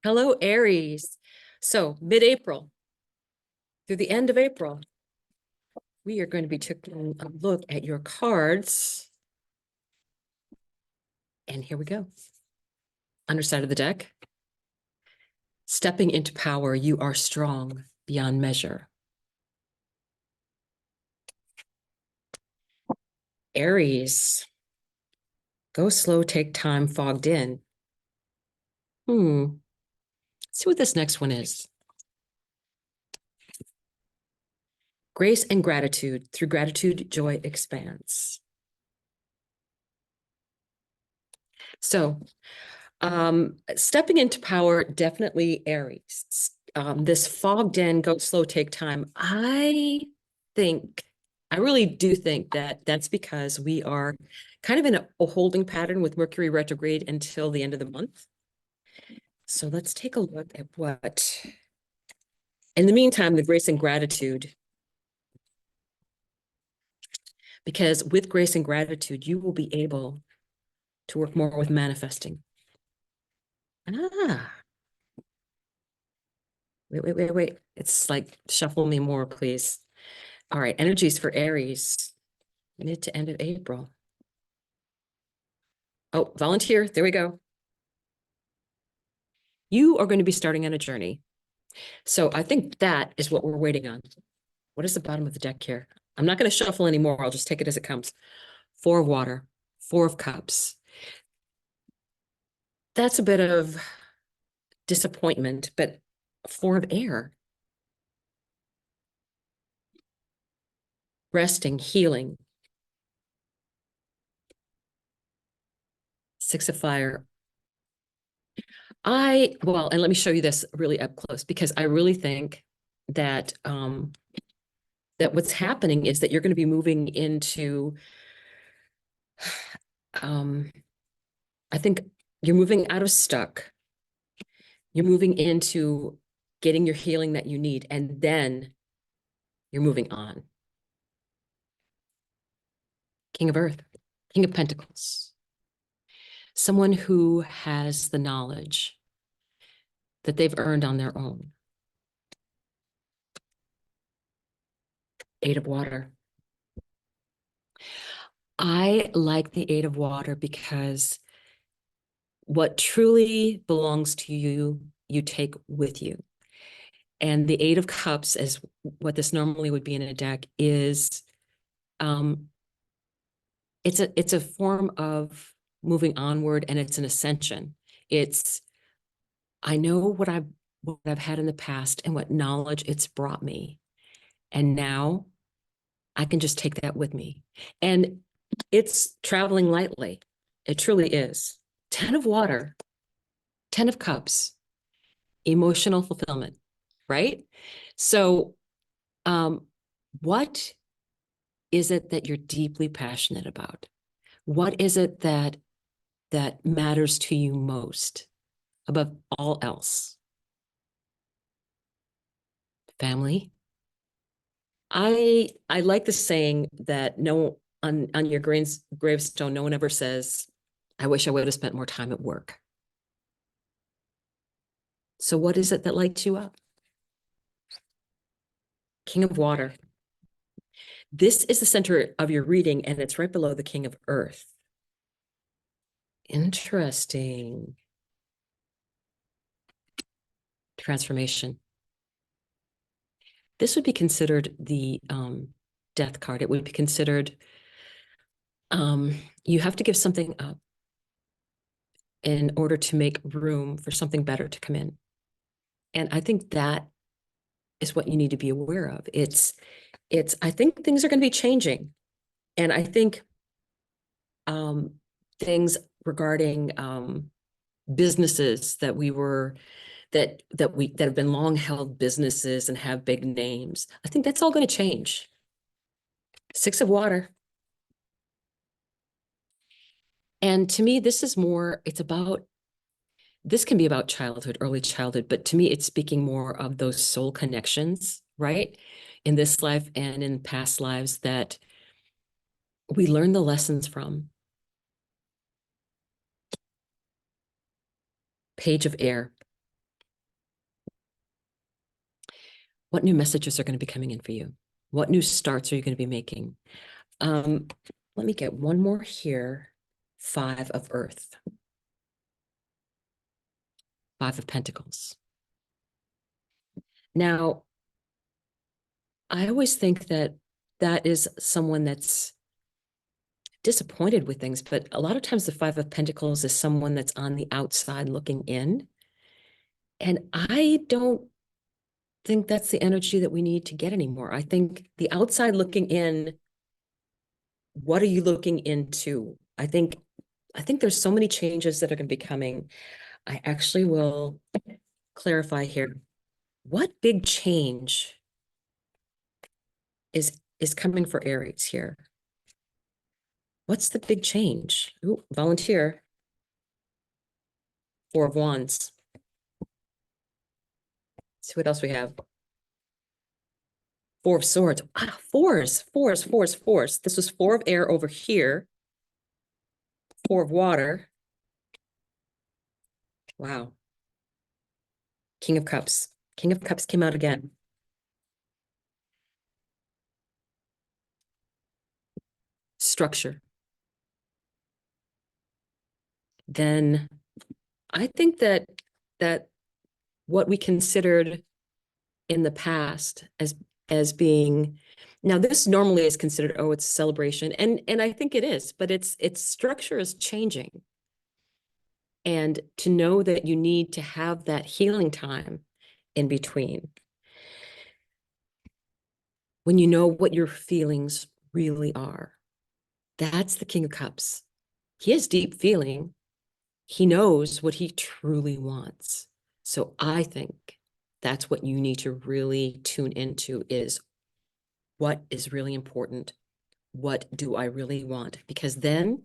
Hello, Aries. So mid-April through the end of April, we are going to be taking a look at your cards. And here we go. Underside of the deck. Stepping into power, you are strong beyond measure. Aries. Go slow, take time, fogged in. Let's see what this next one is. Grace and gratitude. Through gratitude, joy expands. So, stepping into power, definitely Aries. This fogged in, go slow, take time. I really do think that that's because we are kind of in a holding pattern with Mercury retrograde until the end of the month. So let's take a look at what, in the meantime, the grace and gratitude. Because with grace and gratitude, you will be able to work more with manifesting. Wait. It's like, shuffle me more, please. All right, energies for Aries, mid to end of April. Oh, volunteer, there we go. You are going to be starting on a journey. So I think that is what we're waiting on. What is the bottom of the deck here? I'm not going to shuffle anymore. I'll just take it as it comes. 4 of water, 4 of cups. That's a bit of disappointment, but 4 of air. Resting, healing. 6 of fire. And let me show you this really up close, because I really think that that what's happening is that you're going to be moving into, I think you're moving out of stuck. You're moving into getting your healing that you need, and then you're moving on. King of Earth, King of Pentacles. Someone who has the knowledge that they've earned on their own. 8 of water. I like the 8 of water because what truly belongs to you, you take with you. And the 8 of cups, as what this normally would be in a deck, is it's a form of moving onward, and it's an ascension. I know what I've had in the past and what knowledge it's brought me. And now I can just take that with me. And it's traveling lightly. It truly is. 10 of water, 10 of cups, emotional fulfillment, right? So, what is it that you're deeply passionate about? What is it that matters to you most above all else? Family. I like the saying that on your gravestone, no one ever says, I wish I would have spent more time at work. So what is it that lights you up? King of water. This is the center of your reading, and it's right below the King of Earth. Interesting. Transformation. This would be considered the death card. It would be considered, you have to give something up in order to make room for something better to come in. And I think that is what you need to be aware of. I think things are going to be changing. And I think things regarding businesses that have been long held businesses and have big names, I think that's all going to change. 6 of water. And to me, this can be about childhood, early childhood, but to me, it's speaking more of those soul connections, right? In this life and in past lives that we learn the lessons from. Page of Air. What new messages are going to be coming in for you? What new starts are you going to be making? Let me get one more here. Five of Earth. Five of Pentacles. Now, I always think that that is someone that's disappointed with things, but a lot of times the Five of Pentacles is someone that's on the outside looking in. And I don't think that's the energy that we need to get anymore. I think the outside looking in, what are you looking into? I think there's so many changes that are going to be coming. I actually will clarify here. What big change is coming for Aries here? What's the big change? Ooh, volunteer. Four of Wands. Let's see what else we have. Four of Swords. Ah, fours. This was Four of Air over here. Four of Water. Wow. King of Cups. King of Cups came out again. Structure. Then I think that what we considered in the past as being, now this normally is considered, oh, it's a celebration, and I think it is, but its structure is changing. And to know that you need to have that healing time in between, when you know what your feelings really are. That's the King of Cups. He has deep feeling. He knows what he truly wants. So I think that's what you need to really tune into, is what is really important. What do I really want? Because then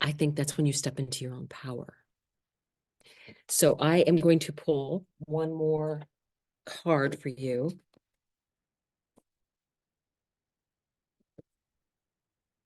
I think that's when you step into your own power. So I am going to pull one more card for you.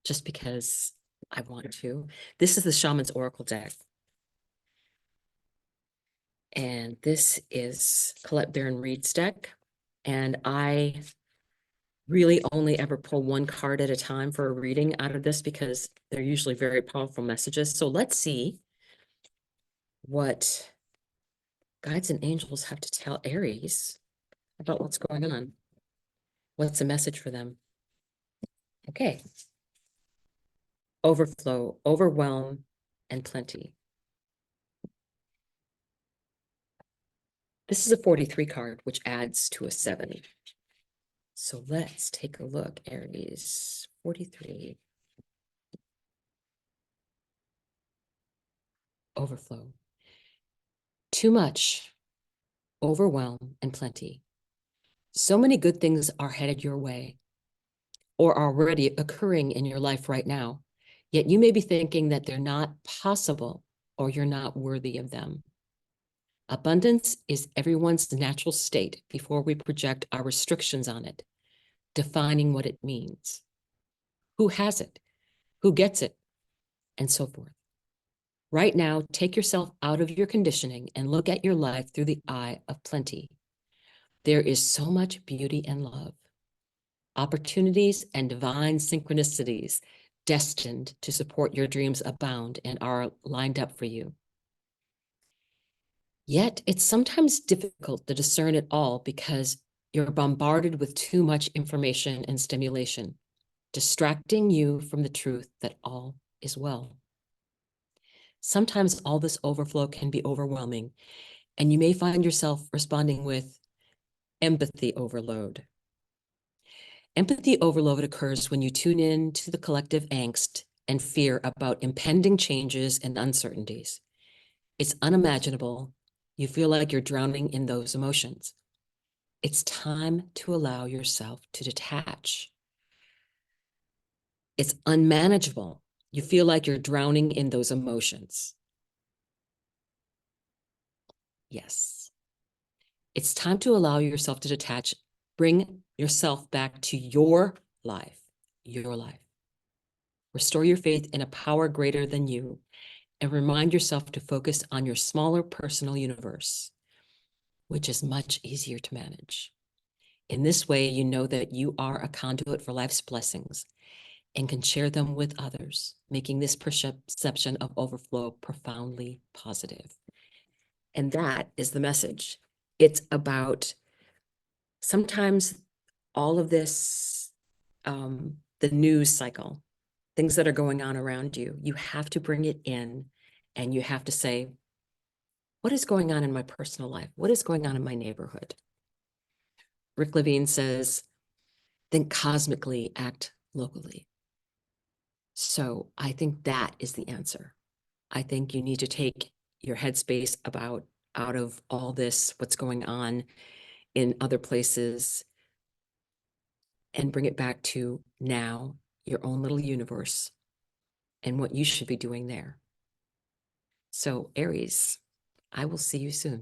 Just because I want to. This is the Shaman's Oracle deck. And this is Colette Baron Reed's deck. And I really only ever pull one card at a time for a reading out of this because they're usually very powerful messages. So let's see what guides and angels have to tell Aries about what's going on. What's the message for them? Okay. Overflow, overwhelm, and plenty. This is a 43 card, which adds to a 7. So let's take a look, Aries. 43. Overflow. Too much, overwhelm, and plenty. So many good things are headed your way or are already occurring in your life right now, yet you may be thinking that they're not possible or you're not worthy of them. Abundance is everyone's natural state before we project our restrictions on it, defining what it means, who has it, who gets it, and so forth. Right now, take yourself out of your conditioning and look at your life through the eye of plenty. There is so much beauty and love, opportunities and divine synchronicities destined to support your dreams abound and are lined up for you. Yet it's sometimes difficult to discern it all because you're bombarded with too much information and stimulation, distracting you from the truth that all is well. Sometimes all this overflow can be overwhelming, and you may find yourself responding with empathy overload. Empathy overload occurs when you tune in to the collective angst and fear about impending changes and uncertainties. It's unimaginable. You feel like you're drowning in those emotions. It's time to allow yourself to detach. It's unmanageable. You feel like you're drowning in those emotions. Yes. It's time to allow yourself to detach. Bring yourself back to your life, your life. Restore your faith in a power greater than you and remind yourself to focus on your smaller personal universe, which is much easier to manage. In this way, you know that you are a conduit for life's blessings and can share them with others, making this perception of overflow profoundly positive. And that is the message. It's about sometimes all of this, the news cycle, things that are going on around you, you have to bring it in and you have to say, what is going on in my personal life? What is going on in my neighborhood? Rick Levine says, think cosmically, act locally. So I think that is the answer. I think you need to take your headspace about out of all this, what's going on in other places, and bring it back to now, your own little universe and what you should be doing there. So Aries, I will see you soon.